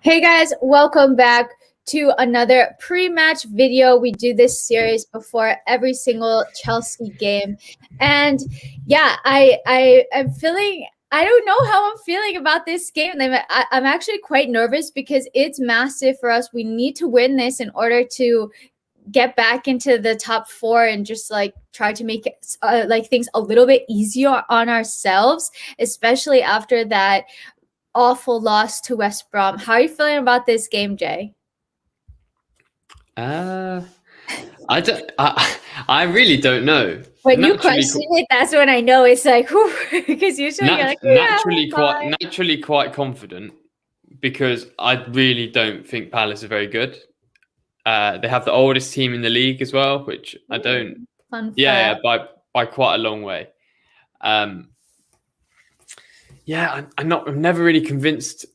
Hey guys, welcome back to another pre-match video. We do this series before every single Chelsea game. And yeah, I'm feeling I don't know how I'm feeling about this game. I'm actually quite nervous because it's massive for us. We need to win this in order to get back into the top four and just like try to make it, like things a little bit easier on ourselves, especially after that awful loss to West Brom. How are you feeling about this game, Jay? I don't. I really don't know. When you Naturally, question it, that's when I know it's like, because usually you're like, yeah, naturally fine. quite confident because I really don't think Palace are very good. They have the oldest team in the league as well, which I don't. Fun Yeah, fact. by quite a long way. Yeah, I'm never really convinced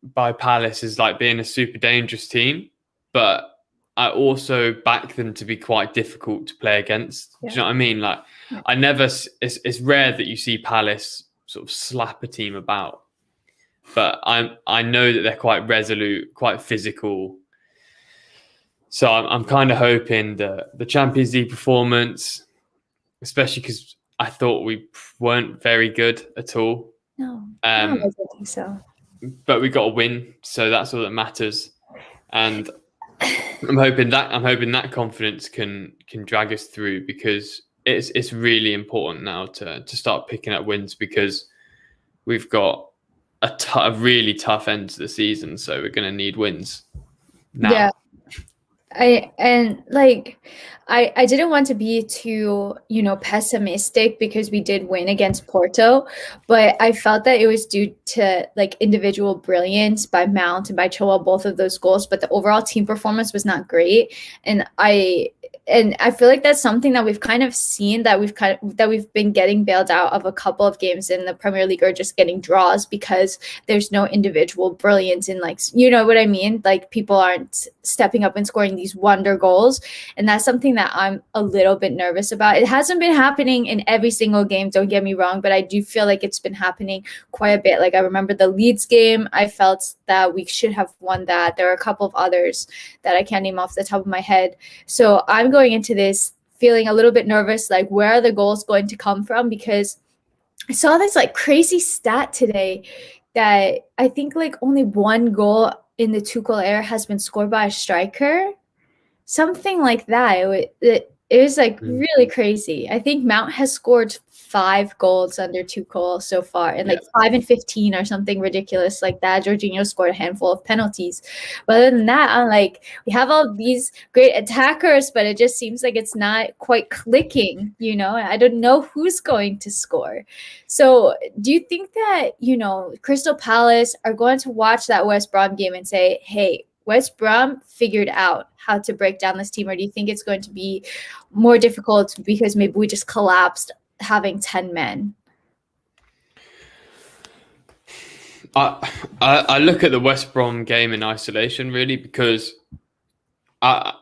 by Palace as like being a super dangerous team, but I also back them to be quite difficult to play against. Yeah. Do you know what I mean? Like, Yeah. it's rare that you see Palace sort of slap a team about, but I know that they're quite resolute, quite physical. So I'm kind of hoping that the Champions League performance, especially because I thought we weren't very good at all. No, I Um, don't think so. but we got a win, so that's all that matters. And I'm hoping that confidence can drag us through because it's really important now to start picking up wins because we've got a really tough end to the season, so we're going to need wins now. Yeah. I didn't want to be too, pessimistic because we did win against Porto, but I felt that it was due to like individual brilliance by Mount and by Chilwell, both of those goals, but the overall team performance was not great. And I feel like that's something that we've kind of seen that we've been getting bailed out of a couple of games in the Premier League or just getting draws because there's no individual brilliance in, like, you know what I mean? Like, people aren't stepping up and scoring these wonder goals. And that's something that I'm a little bit nervous about. It hasn't been happening in every single game, don't get me wrong, but I do feel like it's been happening quite a bit. Like, I remember the Leeds game, I felt that we should have won that. There are a couple of others that I can't name off the top of my head. So I'm going into this feeling a little bit nervous, like, where are the goals going to come from? Because I saw this like crazy stat today that I think like only one goal in the Tuchel era has been scored by a striker, something like that. It was like really crazy. I think Mount has scored 5 goals under Tuchel so far, and like 5 and 15 or something ridiculous like that. Jorginho scored a handful of penalties. But other than that, I'm like, we have all these great attackers, but it just seems like it's not quite clicking, I don't know who's going to score. So do you think that, Crystal Palace are going to watch that West Brom game and say, hey, West Brom figured out how to break down this team, or do you think it's going to be more difficult because maybe we just collapsed having 10 men? I look at the West Brom game in isolation really because I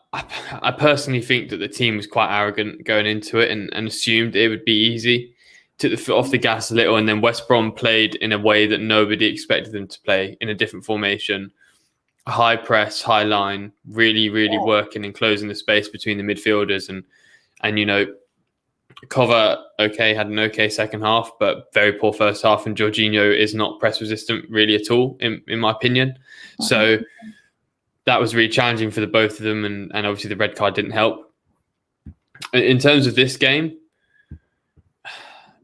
personally think that the team was quite arrogant going into it and assumed it would be easy. Took the foot off the gas a little, and then West Brom played in a way that nobody expected them to play, in a different formation. High press, high line, really working and closing the space between the midfielders and Cover had an okay second half, but very poor first half, and Jorginho is not press resistant really at all in my opinion. So that was really challenging for the both of them, and obviously the red card didn't help. In terms of this game,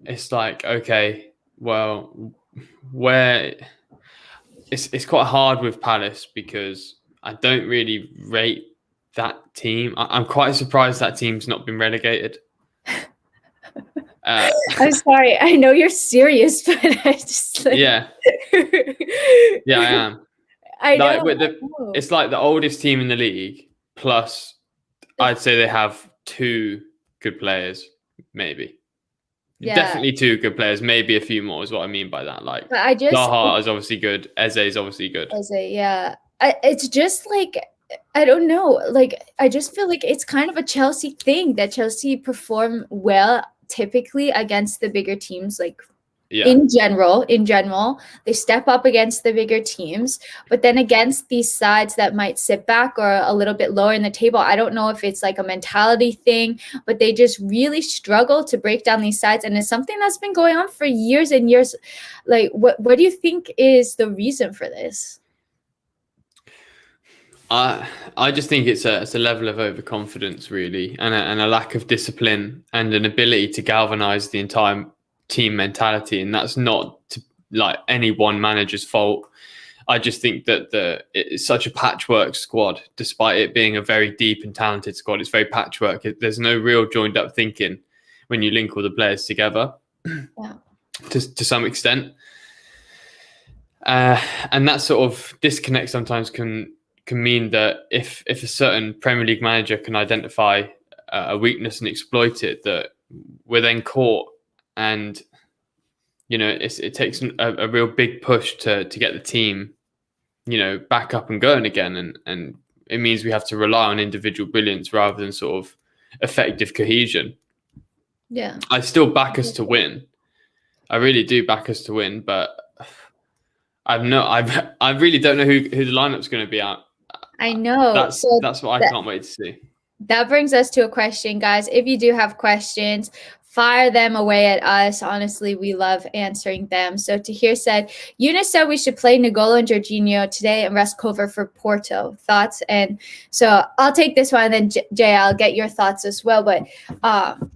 it's like, okay, well, where it's quite hard with Palace because I don't really rate that team. I'm quite surprised that team's not been relegated. I'm sorry, I know you're serious, but I just like... yeah, I am. I like, know. It's like the oldest team in the league, plus I'd say they have 2 good players, maybe. Yeah. Definitely 2 good players, maybe a few more is what I mean by that. Like, Zaha is obviously good, Eze is obviously good. Yeah. It's just like, I don't know. Like, I just feel like it's kind of a Chelsea thing that Chelsea perform well typically against the bigger teams, like Yeah. in general, they step up against the bigger teams, but then against these sides that might sit back or a little bit lower in the table, I don't know if it's like a mentality thing, but they just really struggle to break down these sides, and it's something that's been going on for years and years. Like, what do you think is the reason for this? I just think it's a level of overconfidence, really, and a lack of discipline and an ability to galvanize the entire team mentality. And that's not like any one manager's fault. I just think that it's such a patchwork squad, despite it being a very deep and talented squad. It's very patchwork. There's no real joined up thinking when you link all the players together, Yeah. to some extent. And that sort of disconnect sometimes can mean that if a certain Premier League manager can identify a weakness and exploit it, that we're then caught, and it takes a real big push to get the team back up and going again, and it means we have to rely on individual brilliance rather than sort of effective cohesion. Yeah, I still back us to win. I really do back us to win, but I really don't know who the lineup's going to be at. I know. That's what I can't wait to see. That brings us to a question, guys. If you do have questions, fire them away at us. Honestly, we love answering them. So Tahir said, Eunice said we should play N'Golo and Jorginho today and rest Cover for Porto. Thoughts? And so I'll take this one, and then Jay, I'll get your thoughts as well. But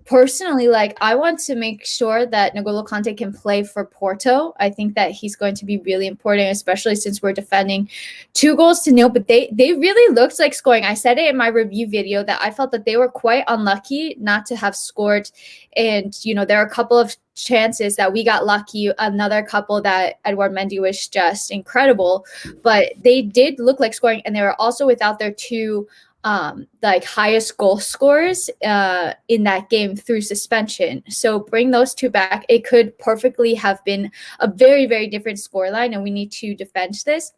personally, like, I want to make sure that N'Golo Kante can play for Porto. I think that he's going to be really important, especially since we're defending 2-0. But they really looked like scoring. I said it in my review video that I felt that they were quite unlucky not to have scored. And, there are a couple of chances that we got lucky, another couple that Edouard Mendy was just incredible. But they did look like scoring, and they were also without their two highest goal scorers in that game through suspension. So bring those two back. It could perfectly have been a very, very different scoreline, and we need to defend this.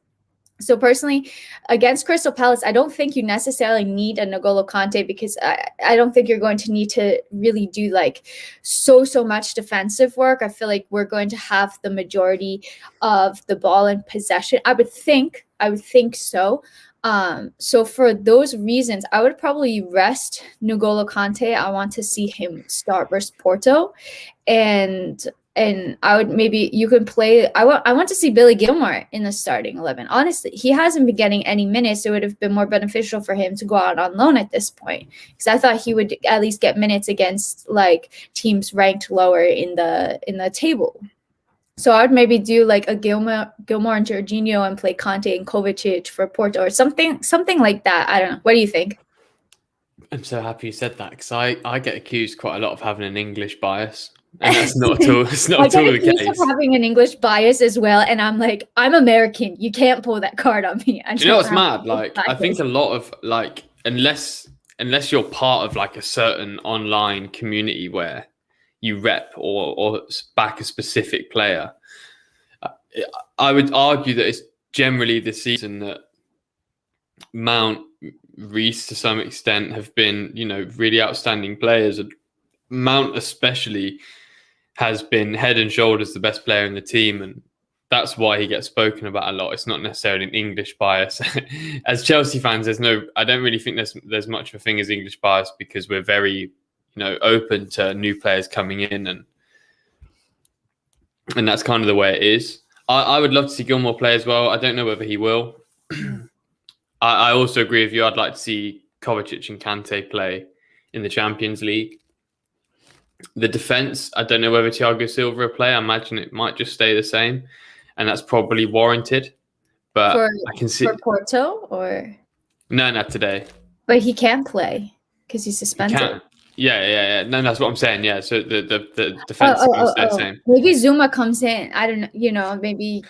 So personally, against Crystal Palace, I don't think you necessarily need a N'Golo Kante, because I don't think you're going to need to really do like so much defensive work. I feel like we're going to have the majority of the ball in possession. I would think so. So for those reasons, I would probably rest N'Golo Kante. I want to see him start versus Porto, and I would maybe you can play. I want to see Billy Gilmore in the starting 11. Honestly, he hasn't been getting any minutes. It would have been more beneficial for him to go out on loan at this point, because I thought he would at least get minutes against like teams ranked lower in the table. So I would maybe do like a Gilmore and Jorginho and play Kante and Kovacic for Porto or something like that. I don't know. What do you think? I'm so happy you said that, because I get accused quite a lot of having an English bias. And that's not at all. It's not at all the case. Having an English bias as well, and I'm like, I'm American. You can't pull that card on me. Do you know what's mad? Like, I think a lot of like, unless you're part of like a certain online community where you rep or back a specific player, I would argue that it's generally the season that Mount, Reece to some extent have been, really outstanding players. Mount especially has been head and shoulders the best player in the team, and that's why he gets spoken about a lot. It's not necessarily an English bias. As Chelsea fans, I don't really think there's much of a thing as English bias, because we're very, open to new players coming in, and that's kind of the way it is. I would love to see Gilmore play as well. I don't know whether he will. I also agree with you. I'd like to see Kovacic and Kante play in the Champions League. The defence, I don't know whether Thiago Silva will play. I imagine it might just stay the same, and that's probably warranted. But I can see for Porto or not today. But he can't play because he's suspended. Yeah. No, that's what I'm saying. Yeah, so the defence is going to stay the same. Maybe Zuma comes in. I don't know. Maybe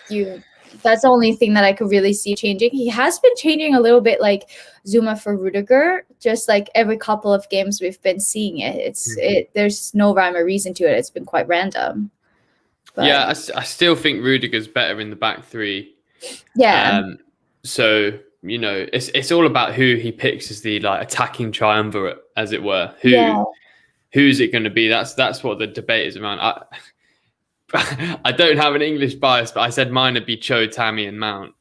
that's the only thing that I could really see changing. He has been changing a little bit, like Zuma for Rudiger, just like every couple of games we've been seeing it. There's no rhyme or reason to it. It's been quite random. But, yeah, I still think Rudiger's better in the back three. Yeah. So it's all about who he picks as the like attacking triumvirate, as it were. Who's it going to be? That's what the debate is around. I don't have an English bias, but I said mine would be Cho, Tammy, and Mount.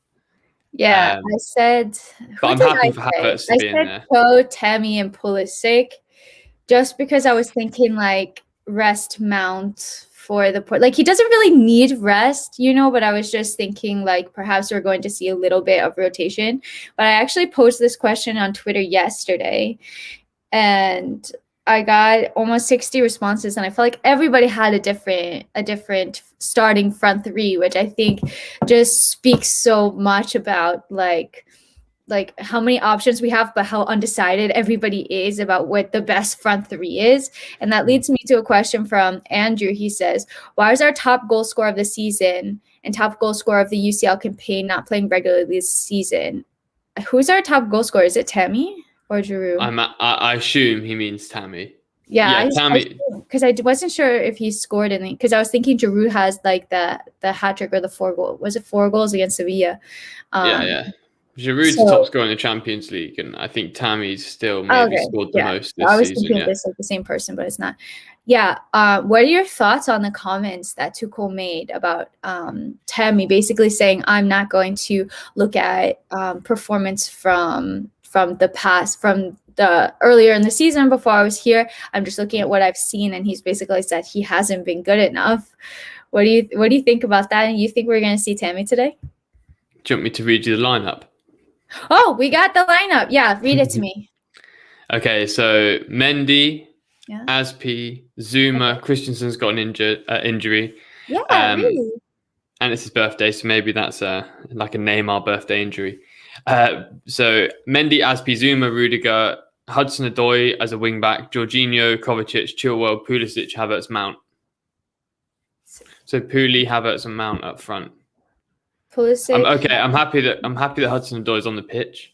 Yeah, I said, But who I'm did happy I for say? Havertz to I be in said there. Cho, Tammy, and Pulisic, just because I was thinking like rest Mount for the port. Like he doesn't really need rest, but I was just thinking like perhaps we're going to see a little bit of rotation. But I actually posed this question on Twitter yesterday, and I got almost 60 responses, and I felt like everybody had a different starting front three, which I think just speaks so much about like how many options we have, but how undecided everybody is about what the best front three is. And that leads me to a question from Andrew. He says, why is our top goal scorer of the season and top goal scorer of the UCL campaign not playing regularly this season? Who's our top goal scorer? Is it Tammy or Giroud? I assume he means Tammy. Yeah, Yeah, Tammy. because I wasn't sure if he scored any. Because I was thinking Giroud has like the hat trick or the 4 goal. Was it 4 goals against Sevilla? Yeah. Giroud's the top So scorer in the Champions League, and I think Tammy's still oh, maybe okay, scored the yeah. most I this was season. thinking Yeah. this like the same person, but it's not. Yeah. What are your thoughts on the comments that Tuchel made about Tammy basically saying I'm not going to look at performance from the past, from the earlier in the season before I was here. I'm just looking at what I've seen, and he's basically said he hasn't been good enough. What do you think about that? And you think we're going to see Tammy today? Do you want me to read you the lineup? Oh, we got the lineup. Yeah, read it to me. Okay, so Mendy, Yeah. Aspi, Zuma, Okay. Christensen's got an injury. Yeah, really. And it's his birthday, so maybe that's like a Neymar birthday injury. So Mendy, Aspi, Zuma, Rudiger, Hudson-Odoi as a wing-back, Jorginho, Kovacic, Chilwell, Pulisic, Havertz, Mount. So Puli, Havertz, and Mount up front. Pulisic. I'm happy that Hudson-Odoi is on the pitch.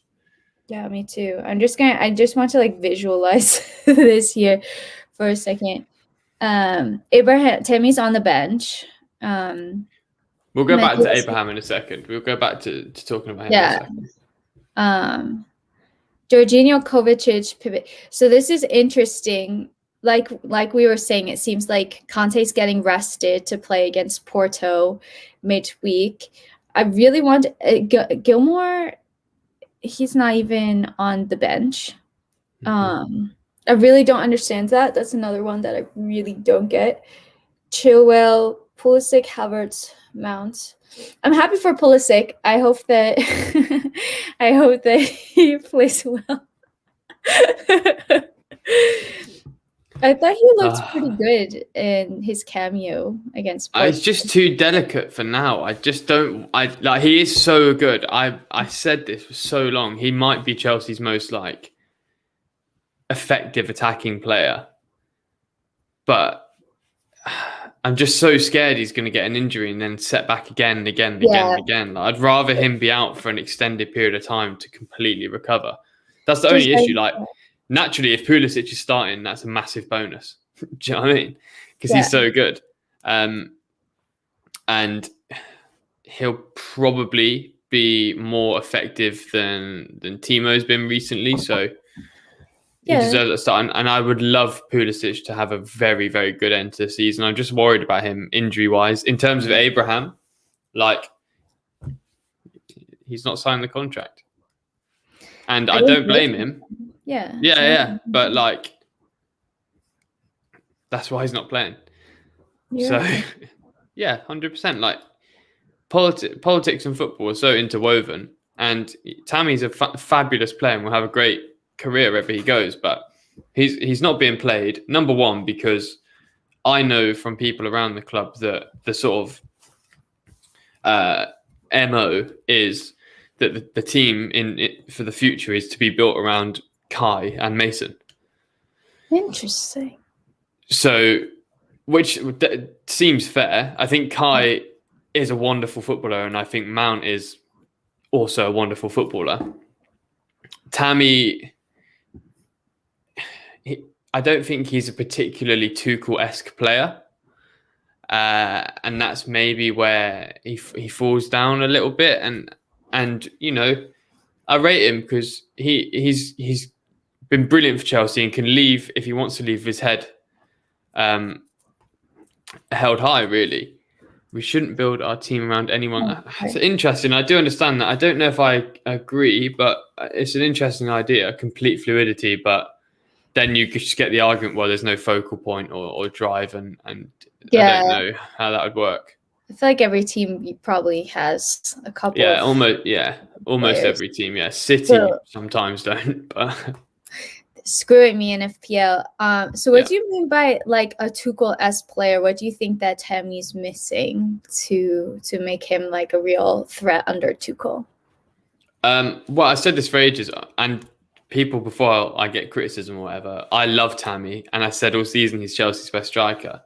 Yeah, me too. I just want to like visualize this here for a second. Abraham Tammy's on the bench. We'll go back to Abraham in a second. We'll go back to talking about him in a second. Jorginho, Kovacic, pivot. So this is interesting. Like we were saying, it seems like Conte's getting rested to play against Porto midweek. I really want Gilmore. He's not even on the bench. I really don't understand that. That's another one that I really don't get. Chilwell, Pulisic, Havertz, Mount. I'm happy for Pulisic. I hope that he plays well. I thought he looked pretty good in his cameo against Porto. It's just too delicate for now. I just don't. He is so good. I said this for so long. He might be Chelsea's most like effective attacking player, but I'm just so scared he's going to get an injury and then set back again and again and again and again. I'd rather him be out for an extended period of time to completely recover. That's the only issue. Like naturally, if Pulisic is starting, that's a massive bonus. Do you know what I mean? Because he's so good. And he'll probably be more effective than Timo's been recently. So he deserves a start. And I would love Pulisic to have a very, very good end to the season. I'm just worried about him injury-wise. In terms of Abraham, like, he's not signed the contract. And I don't blame him. Yeah. But, like, that's why he's not playing. So, 100%. Like, politics and football are so interwoven. And Tammy's a fabulous player and will have a great career wherever he goes. But he's not being played, number one, because I know from people around the club that the sort of MO is that the team for the future is to be built around Kai and Mason. Interesting. So, which seems fair. I think Kai is a wonderful footballer, and I think Mount is also a wonderful footballer. Tammy, I don't think he's a particularly Tuchel-esque player. And that's maybe where he falls down a little bit. And you know, I rate him because he's been brilliant for Chelsea and can leave if he wants to leave his head held high, really. We shouldn't build our team around anyone. Oh, It's right. interesting. I do understand that. I don't know if I agree, but it's an interesting idea, complete fluidity. But then you could just get the argument, well, there's no focal point or drive, and I Yeah, don't know how that would work. I feel like every team probably has a couple Yeah, of almost players. every team. Yeah, City So sometimes don't, but screwing me in FPL. So what yeah. do you mean by like a Tuchel-esque player? What do you think that Tammy's missing to make him like a real threat under Tuchel? Well, I said this for ages, and people before I get criticism or whatever. I love Tammy, and I said all season he's Chelsea's best striker,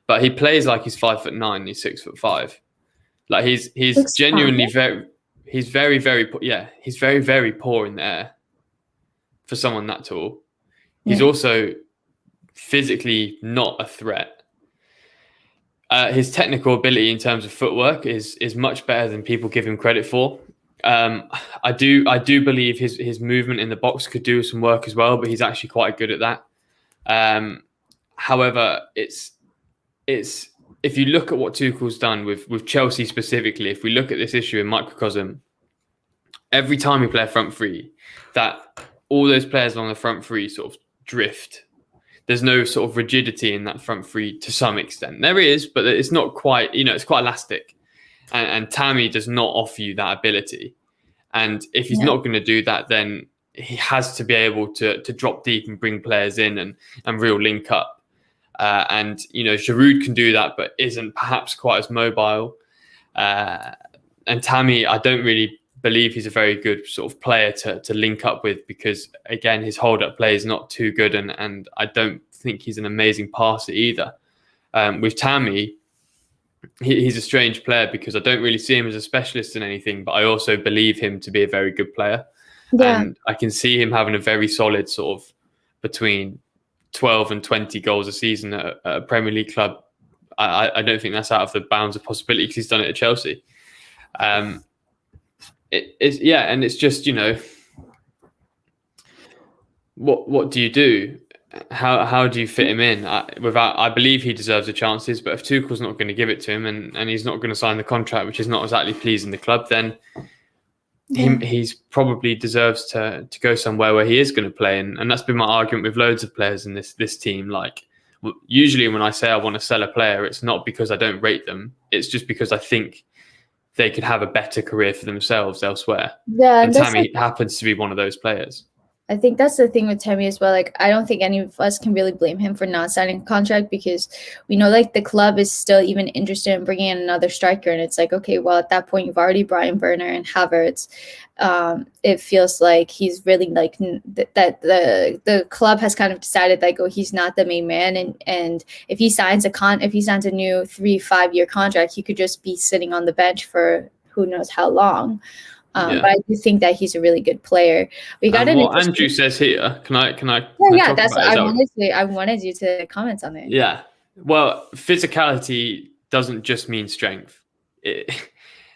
but he plays like he's 5'9", he's 6'5". Like he's Looks fine. genuinely he's very yeah, he's very poor in the air for someone that tall. He's Yeah. also physically not a threat. His technical ability in terms of footwork is much better than people give him credit for. I do believe his movement in the box could do some work as well, but he's actually quite good at that. However, it's if you look at what Tuchel's done with Chelsea specifically, if we look at this issue in microcosm, every time we play a front three, that all those players on the front three sort of drift. There's no sort of rigidity in that front three to some extent. There is, but it's not quite, it's quite elastic. And Tammy does not offer you that ability. And if he's not going to do that, then he has to be able to drop deep and bring players in and real link up. And Giroud can do that, but isn't perhaps quite as mobile. And Tammy, I don't really believe he's a very good sort of player to link up with, because again, his hold-up play is not too good, and I don't think he's an amazing passer either. With Tammy, he's a strange player because I don't really see him as a specialist in anything, but I also believe him to be a very good player. Yeah. And I can see him having a very solid sort of between 12 and 20 goals a season at a Premier League club. I don't think that's out of the bounds of possibility because he's done it at Chelsea. And it's just, what do you do? How do you fit him in? I believe he deserves the chances, but if Tuchel's not going to give it to him and he's not going to sign the contract, which is not exactly pleasing the club, then he's probably deserves to go somewhere where he is going to play. And that's been my argument with loads of players in this team. Like, usually when I say I want to sell a player, it's not because I don't rate them. It's just because I think they could have a better career for themselves elsewhere. Yeah, and Tammy happens to be one of those players. I think that's the thing with Tammy as well. Like, I don't think any of us can really blame him for not signing a contract, because we know like the club is still even interested in bringing in another striker. And it's like, okay, well, at that point, you've already Brian Werner and Havertz. It feels like he's really like that the club has kind of decided like, oh, he's not the main man. And if he signs a new 3-5 year contract, he could just be sitting on the bench for who knows how long. But I do think that he's a really good player. We got what Andrew says here. Can I? Yeah, that's what I wanted you to comment on it. Yeah. Well, physicality doesn't just mean strength.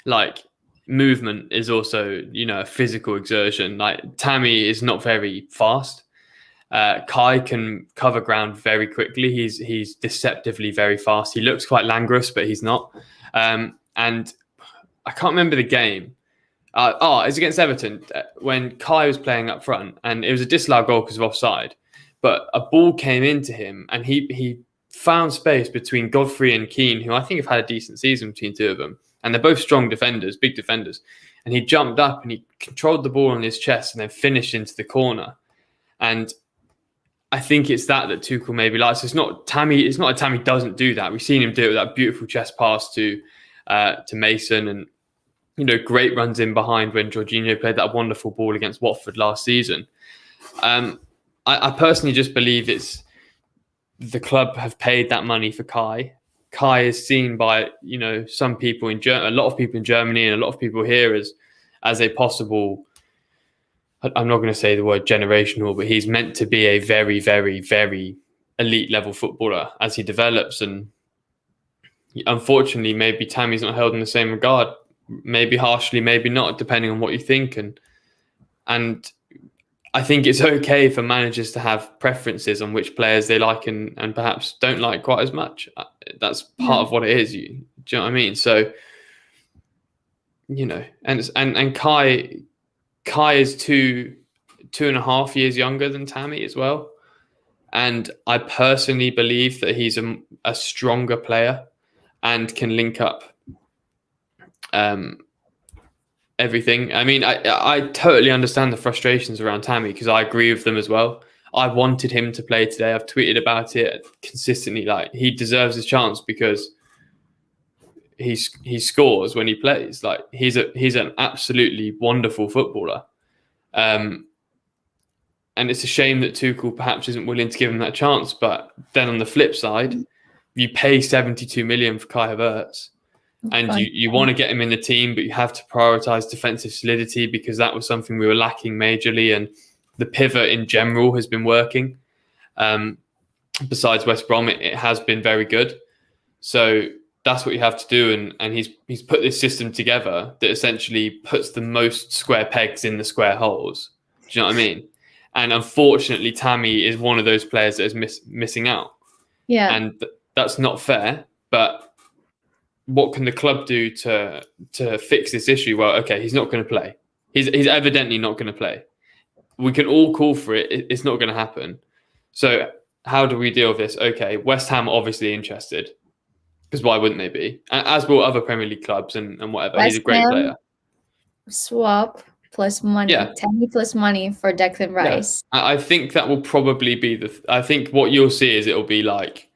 Like, movement is also, a physical exertion. Like, Tammy is not very fast. Kai can cover ground very quickly. He's deceptively very fast. He looks quite languorous, but he's not. And I can't remember the game. It's against Everton when Kai was playing up front, and it was a disallowed goal because of offside. But a ball came into him, and he found space between Godfrey and Keane, who I think have had a decent season between two of them, and they're both strong defenders, big defenders. And he jumped up and he controlled the ball on his chest and then finished into the corner. And I think it's that Tuchel maybe likes. It's not Tammy. It's not a Tammy doesn't do that. We've seen him do it with that beautiful chest pass to Mason, and great runs in behind when Jorginho played that wonderful ball against Watford last season. I personally just believe it's the club have paid that money for Kai. Kai is seen by some people in a lot of people in Germany and a lot of people here as a possible. I'm not going to say the word generational, but he's meant to be a very, very, very elite level footballer as he develops. And unfortunately, maybe Tammy's not held in the same regard. Maybe harshly, maybe not, depending on what you think. And I think it's okay for managers to have preferences on which players they like and perhaps don't like quite as much. That's part of what it is. Do you know what I mean? So, and Kai is 2.5 years younger than Tammy as well. And I personally believe that he's a stronger player and can link up everything. I mean, I totally understand the frustrations around Tammy because I agree with them as well. I wanted him to play today. I've tweeted about it consistently. Like, he deserves his chance because he scores when he plays. Like, he's an absolutely wonderful footballer. And it's a shame that Tuchel perhaps isn't willing to give him that chance. But then on the flip side, you pay 72 million for Kai Havertz, and you want to get him in the team, but you have to prioritize defensive solidity because that was something we were lacking majorly. And the pivot in general has been working. Besides West Brom, it has been very good. So that's what you have to do. And he's put this system together that essentially puts the most square pegs in the square holes. Do you know what I mean? And unfortunately, Tammy is one of those players that is missing out. Yeah. And that's not fair. But what can the club do to fix this issue? Well, okay, he's not going to play. He's evidently not going to play. We can all call for it. It's not going to happen. So how do we deal with this? Okay, West Ham obviously interested, because why wouldn't they be? As will other Premier League clubs and whatever. West He's a great Ham player. Swap plus money. Yeah. Tammy plus money for Declan Rice. Yeah. I think that will probably be I think what you'll see is it'll be like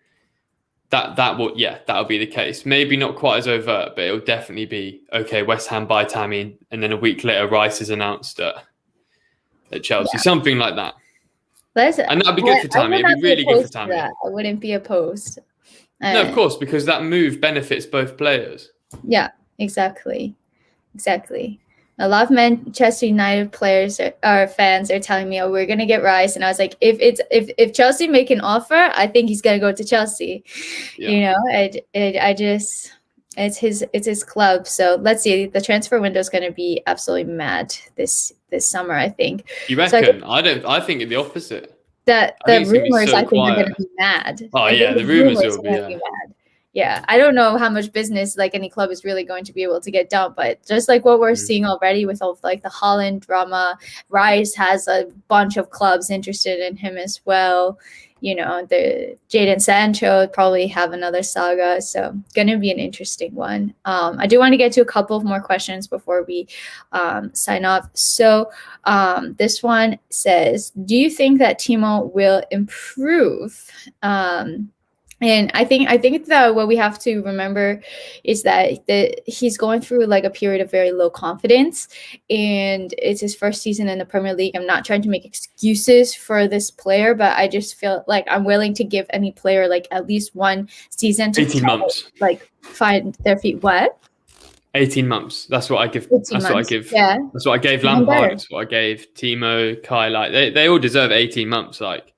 that'll be the case. Maybe not quite as overt, but it'll definitely be, okay, West Ham buy Tammy, and then a week later Rice is announced at Chelsea. Something like that. And that'd be good for Tammy. It'd be really good for Tammy. I wouldn't be opposed. No, of course, because that move benefits both players. Yeah, exactly. A lot of Manchester United players or fans are telling me, "Oh, we're gonna get Rice," and I was like, "If Chelsea make an offer, I think he's gonna go to Chelsea." Yeah. You know, I just it's his club. So let's see. The transfer window is gonna be absolutely mad this summer, I think. You reckon? So I think the opposite. The rumors, I think, are gonna be mad. Oh yeah, the rumors will be mad. Yeah, I don't know how much business like any club is really going to be able to get done, but just like what we're seeing already with all of, like the Holland drama, Rice has a bunch of clubs interested in him as well. You know, the Jadon Sancho probably have another saga, so gonna be an interesting one. I do want to get to a couple of more questions before we sign off. So this one says, do you think that Timo will improve? And I think that what we have to remember is that he's going through like a period of very low confidence, and it's his first season in the Premier League. I'm not trying to make excuses for this player, but I just feel like I'm willing to give any player like at least one season to 18 months, like find their feet. What? 18 months. That's what I give. That's what I give. Yeah. That's what I gave Lampard. That's what I gave Timo, Kai. Like they all deserve 18 months. Like.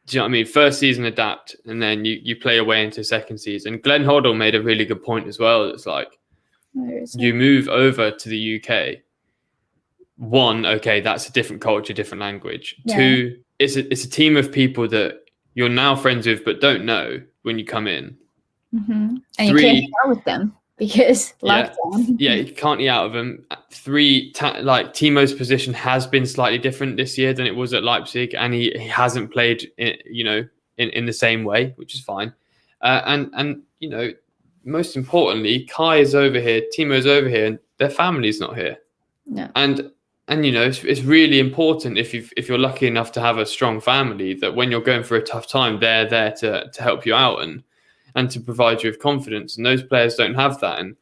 Do you know what I mean? First season adapt, and then you play your way into second season. Glenn Hoddle made a really good point as well. It's like you move over to the UK. One, okay, that's a different culture, different language. Yeah. Two, it's a team of people that you're now friends with but don't know when you come in. Mm-hmm. And you can't hang out with them because lockdown. Yeah, you can't eat out of them. Three, like Timo's position has been slightly different this year than it was at Leipzig, and he hasn't played, in the same way, which is fine. And most importantly, Kai is over here, Timo's over here, and their family's not here. No. And it's really important if you're lucky enough to have a strong family that when you're going through a tough time, they're there to help you out and to provide you with confidence. And those players don't have that. And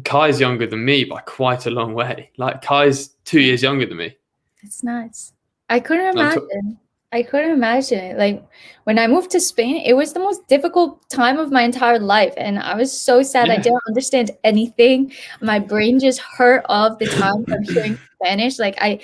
Kai's younger than me by quite a long way. Like Kai's 2 years younger than me. It's nuts. I couldn't imagine it. Like when I moved to Spain, it was the most difficult time of my entire life. And I was so sad. Yeah. I didn't understand anything. My brain just hurt all of the time from hearing Spanish. Like I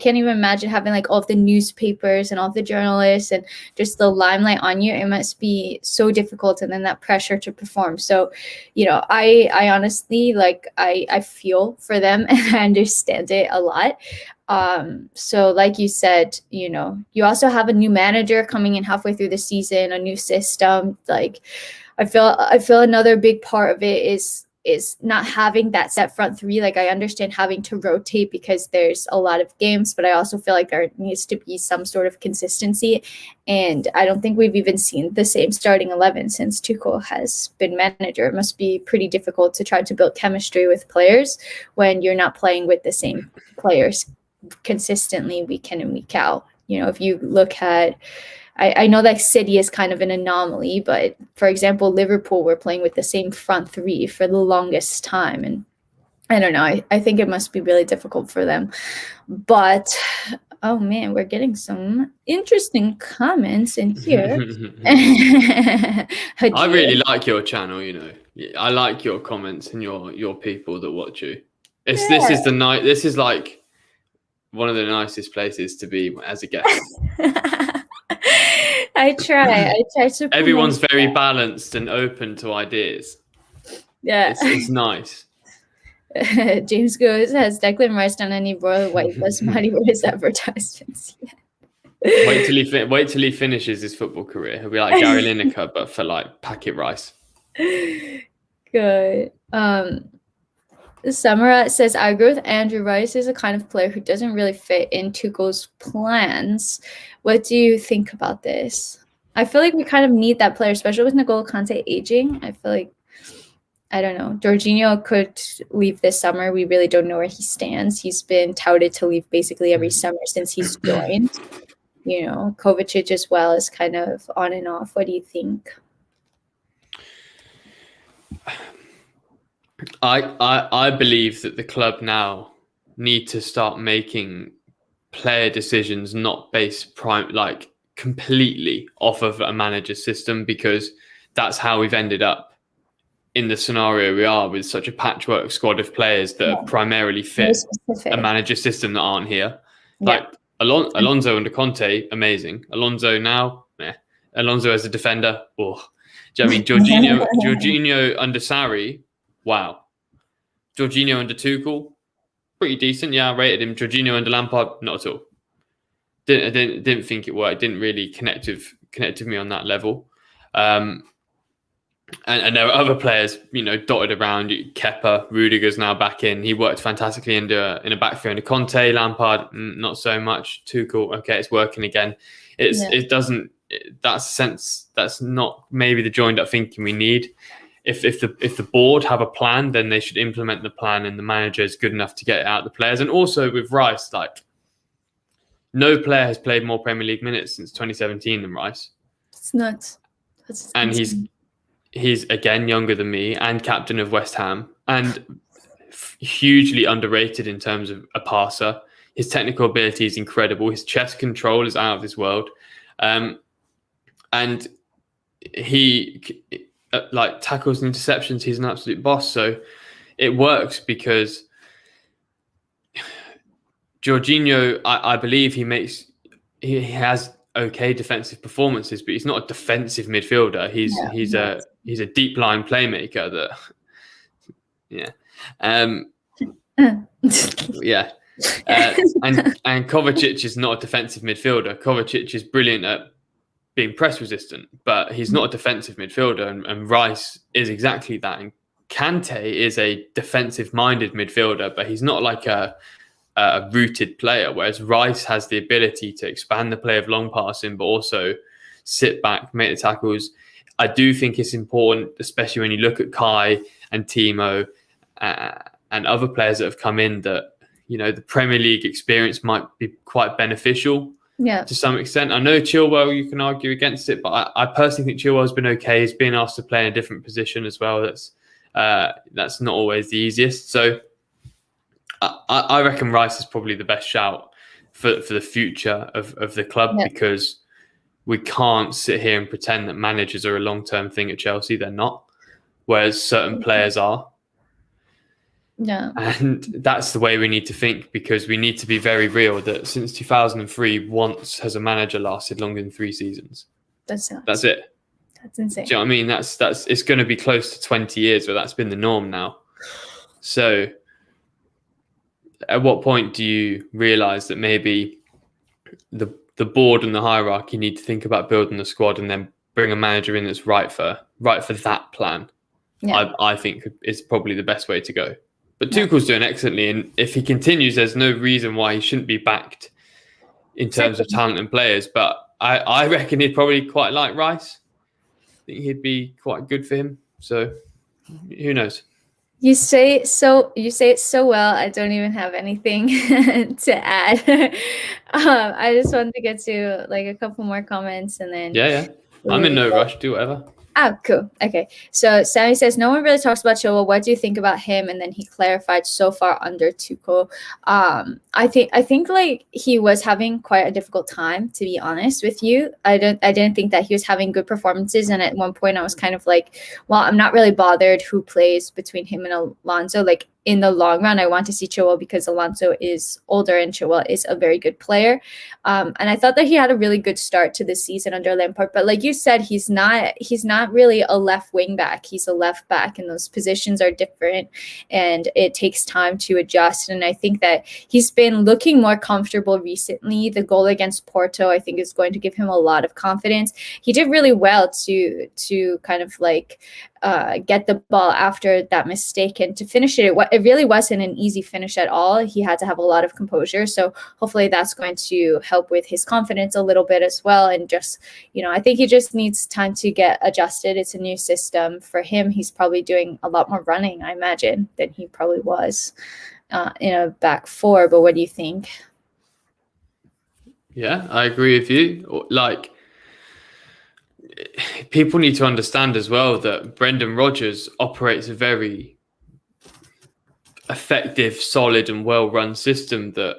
can't even imagine having like all of the newspapers and all the journalists and just the limelight on you. It must be so difficult. And then that pressure to perform. So, I honestly, like, I feel for them and I understand it a lot. So like you said, you also have a new manager coming in halfway through the season, a new system. Like, I feel another big part of it is not having that set front three. Like, I understand having to rotate because there's a lot of games, but I also feel like there needs to be some sort of consistency. And I don't think we've even seen the same starting 11 since Tuchel has been manager. It must be pretty difficult to try to build chemistry with players when you're not playing with the same players consistently week in and week out. You know, if you look at, I know that City is kind of an anomaly, but for example, Liverpool were playing with the same front three for the longest time. And I don't know, I think it must be really difficult for them. But, oh man, we're getting some interesting comments in here. I really like your channel, you know. I like your comments and your people that watch you. This is like one of the nicest places to be as a guest. I try to. Everyone's very balanced and open to ideas. Yeah, it's nice. James goes, has Declan Rice done any Royal White Basmati with his advertisements yet? Wait till he finishes his football career. He'll be like Gary Lineker, but for like packet rice. Good. Samara says, I agree with Andrew. Rice is a kind of player who doesn't really fit in Tuchel's plans. What do you think about this? I feel like we kind of need that player, especially with N'Golo Kante aging. I feel like, I don't know, Jorginho could leave this summer. We really don't know where he stands. He's been touted to leave basically every summer since he's joined. You know, Kovacic as well is kind of on and off. What do you think? I believe that the club now need to start making player decisions not based completely off of a manager system, because that's how we've ended up in the scenario we are, with such a patchwork squad of players that primarily fit a manager system that aren't here. Like Alonso under Conte, amazing. Alonso now, Alonso as a defender, oh. Do you know what I mean? Jorginho under Sarri, wow. Jorginho under Tuchel, pretty decent. Yeah, I rated him. Jorginho under Lampard, not at all. Didn't think it worked. Didn't really connect with me on that level. And there were other players, you know, dotted around. Kepa, Rudiger's now back in. He worked fantastically in a back three under Conte. Lampard, not so much. Tuchel, okay, it's working again. It doesn't. That's a sense. That's not maybe the joined up thinking we need. If the board have a plan, then they should implement the plan, and the manager is good enough to get it out the players. And also with Rice, like, no player has played more Premier League minutes since 2017 than Rice. It's nuts. And he's again younger than me and captain of West Ham and hugely underrated in terms of a passer. His technical ability is incredible. His chest control is out of this world. And he like tackles and interceptions. He's an absolute boss. So it works because Jorginho, I believe he has okay defensive performances, but he's not a defensive midfielder. He's a deep line playmaker that, and Kovacic is not a defensive midfielder. Kovacic is brilliant at being press resistant, but he's not a defensive midfielder, and Rice is exactly that. And Kante is a defensive minded midfielder, but he's not like a rooted player, whereas Rice has the ability to expand the play of long passing, but also sit back, make the tackles. I do think it's important, especially when you look at Kai and Timo and other players that have come in, that, you know, the Premier League experience might be quite beneficial to some extent. I know Chilwell, you can argue against it, but I personally think Chilwell's been okay. He's been asked to play in a different position as well. That's not always the easiest. So I reckon Rice is probably the best shout for the future of the club, because we can't sit here and pretend that managers are a long-term thing at Chelsea. They're not, whereas certain players are. Yeah. And that's the way we need to think, because we need to be very real that since 2003, once has a manager lasted longer than 3 seasons. That's it. That's insane. Do you know what I mean? That's it's going to be close to 20 years where that's been the norm now. So at what point do you realise that maybe the board and the hierarchy need to think about building the squad and then bring a manager in that's right for that plan. Yeah. I think is probably the best way to go. But Tuchel's doing excellently, and if he continues, there's no reason why he shouldn't be backed in terms of talent and players. But I reckon he'd probably quite like Rice. I think he'd be quite good for him. So who knows? You say it so well. I don't even have anything to add. I just wanted to get to like a couple more comments and then Yeah. I'm in no rush. Do whatever. Oh, cool. Okay. So Sammy says, no one really talks about Chilwell. What do you think about him? And then he clarified so far under Tuchel. I think like he was having quite a difficult time, to be honest with you. I didn't think that he was having good performances. And at one point I was kind of like, well, I'm not really bothered who plays between him and Alonso. Like in the long run, I want to see Chilwell because Alonso is older and Chilwell is a very good player. And I thought that he had a really good start to the season under Lampard. But like you said, he's not really a left wing back. He's a left back, and those positions are different, and it takes time to adjust. And I think that he's been looking more comfortable recently. The goal against Porto, I think, is going to give him a lot of confidence. He did really well to kind of like get the ball after that mistake and to finish it. It really wasn't an easy finish at all. He had to have a lot of composure. So hopefully that's going to help with his confidence a little bit as well. And just, I think he just needs time to get adjusted. It's a new system for him. He's probably doing a lot more running, I imagine, than he probably was in a back four. But what do you think? Yeah, I agree with you. Like, people need to understand as well that Brendan Rodgers operates a very effective, solid and well-run system that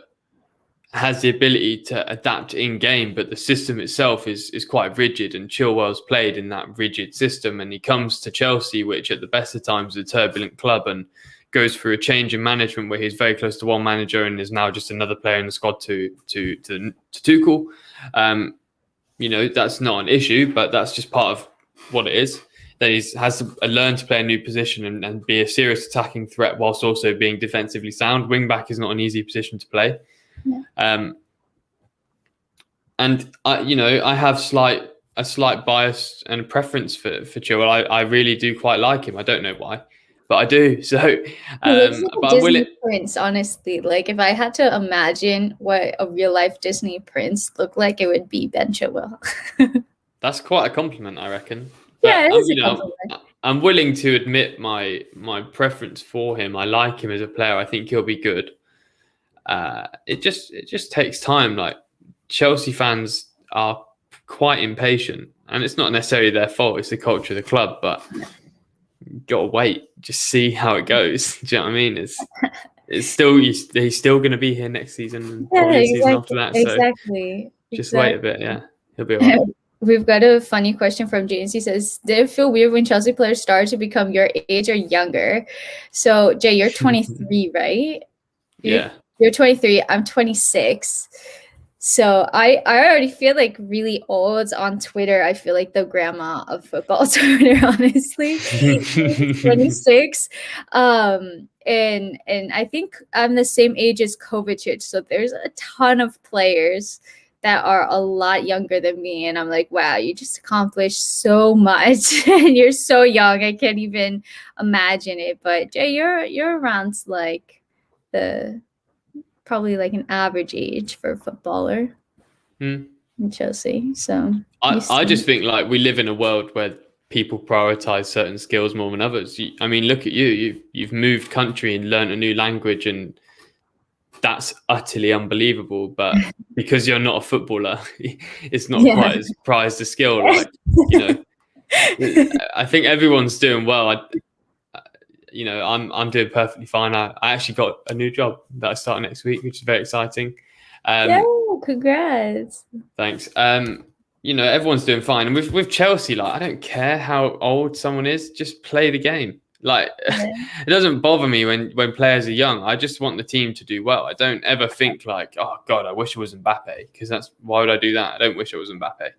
has the ability to adapt in game, but the system itself is quite rigid, and Chilwell's played in that rigid system, and he comes to Chelsea, which at the best of times is a turbulent club, and goes through a change in management where he's very close to one manager and is now just another player in the squad to Tuchel. That's not an issue, but that's just part of what it is. That he has to learn to play a new position and be a serious attacking threat whilst also being defensively sound. Wing back is not an easy position to play. Yeah. And I have a slight bias and preference for Chilwell. I really do quite like him. I don't know why, but I do. So, but Disney prince, honestly, like if I had to imagine what a real life Disney prince looked like, it would be Ben Chilwell. That's quite a compliment, I reckon. But, yeah, it is a compliment. I'm willing to admit my preference for him. I like him as a player. I think he'll be good. It just takes time. Like, Chelsea fans are quite impatient, and it's not necessarily their fault. It's the culture of the club, but you gotta wait, just see how it goes. Do you know what I mean? He's still going to be here next season, and probably the season after that. So exactly. Just wait a bit. Yeah, he'll be all right. We've got a funny question from James. He says, did it feel weird when Chelsea players started to become your age or younger? So, Jay, you're 23, right? Yeah. You're 23. I'm 26. So I already feel like really old on Twitter. I feel like the grandma of football Twitter, honestly. 26. And I think I'm the same age as Kovacic. So there's a ton of players that are a lot younger than me, and I'm like, wow, you just accomplished so much and you're so young. I can't even imagine it. But Jay, you're around like probably like an average age for a footballer in Chelsea. So I just think like we live in a world where people prioritize certain skills more than others. I mean, look at you've moved country and learned a new language, and that's utterly unbelievable. But because you're not a footballer, it's not quite as prized a skill. Like, I think everyone's doing well. I'm doing perfectly fine. I actually got a new job that I start next week, which is very exciting. Congrats. Thanks. Everyone's doing fine. And with Chelsea, like, I don't care how old someone is, just play the game. Like, it doesn't bother me when players are young. I just want the team to do well. I don't ever think like, oh God, I wish it was Mbappe, because why would I do that? I don't wish it was Mbappe.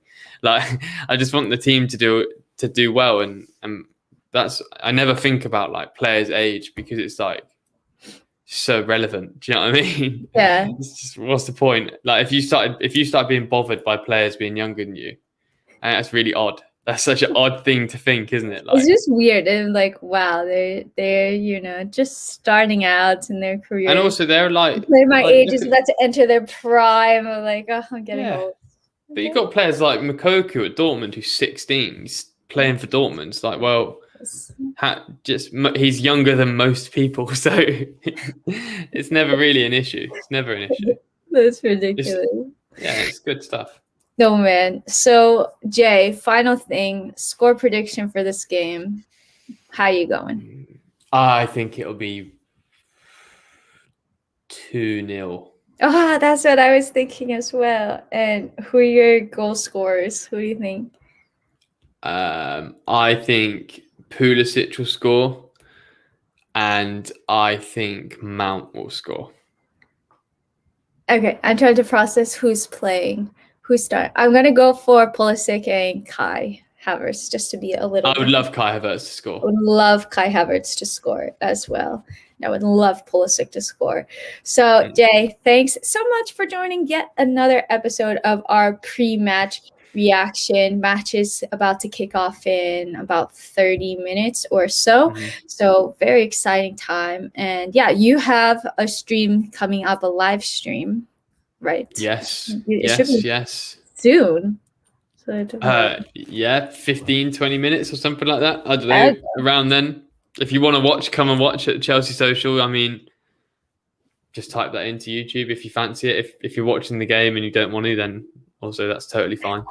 Like, I just want the team to do well, and I never think about like players' age, because it's like so relevant. Do you know what I mean? Yeah. It's just, what's the point? Like, if you start being bothered by players being younger than you, and that's really odd. That's such an odd thing to think, isn't it? It's just weird. And like, wow, they're just starting out in their career. And also they're like my age is about to enter their prime. I'm like, oh, I'm getting old. But you've got players like Moukoko at Dortmund who's 16. He's playing for Dortmund. It's like, well, he's younger than most people, so it's never really an issue. It's never an issue. That's ridiculous. It's good stuff. No, man. So, Jay, final thing, score prediction for this game. How you going? I think it'll be 2-0. Ah, that's what I was thinking as well. And who are your goal scorers? Who do you think? I think Pulisic will score, and I think Mount will score. Okay, I'm trying to process who's playing. Who's starting? I'm gonna go for Pulisic and Kai Havertz just to be a little. I would love Kai Havertz to score. I would love Kai Havertz to score as well. I would love Pulisic to score. So, Jay, thanks so much for joining yet another episode of our pre-match reaction. Match is about to kick off in about 30 minutes or so. So, very exciting time. And yeah, you have a stream coming up, a live stream, right? Yes. Yes. Soon. So 15, 20 minutes or something like that. I don't know. Around then. If you want to watch, come and watch at Chelsea Social. I mean, just type that into YouTube if you fancy it. If you're watching the game and you don't want to, then also that's totally fine.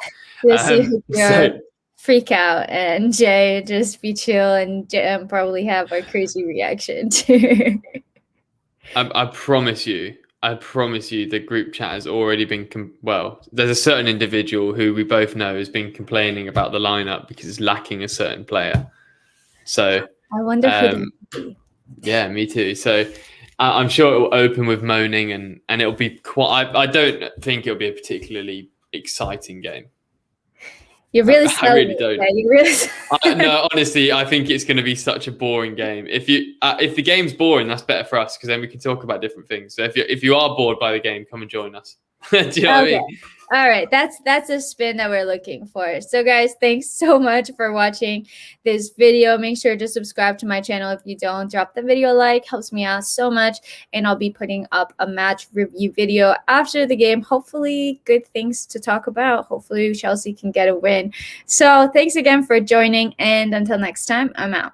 Freak out and Jay just be chill and probably have a crazy reaction too. I promise you, the group chat has already been there's a certain individual who we both know has been complaining about the lineup because it's lacking a certain player. So I wonder who. Yeah, me too. So I'm sure it will open with moaning and it'll be quite. I don't think it'll be a particularly exciting game. You're really. I really don't. Yeah, you really. No, honestly, I think it's going to be such a boring game. If the game's boring, that's better for us because then we can talk about different things. So if you are bored by the game, come and join us. Do you know what I mean? All right, that's a spin that we're looking for. So guys, thanks so much for watching this video. Make sure to subscribe to my channel if you don't. Drop the video a like, helps me out so much. And I'll be putting up a match review video after the game. Hopefully good things to talk about. Hopefully Chelsea can get a win. So thanks again for joining, and until next time, I'm out.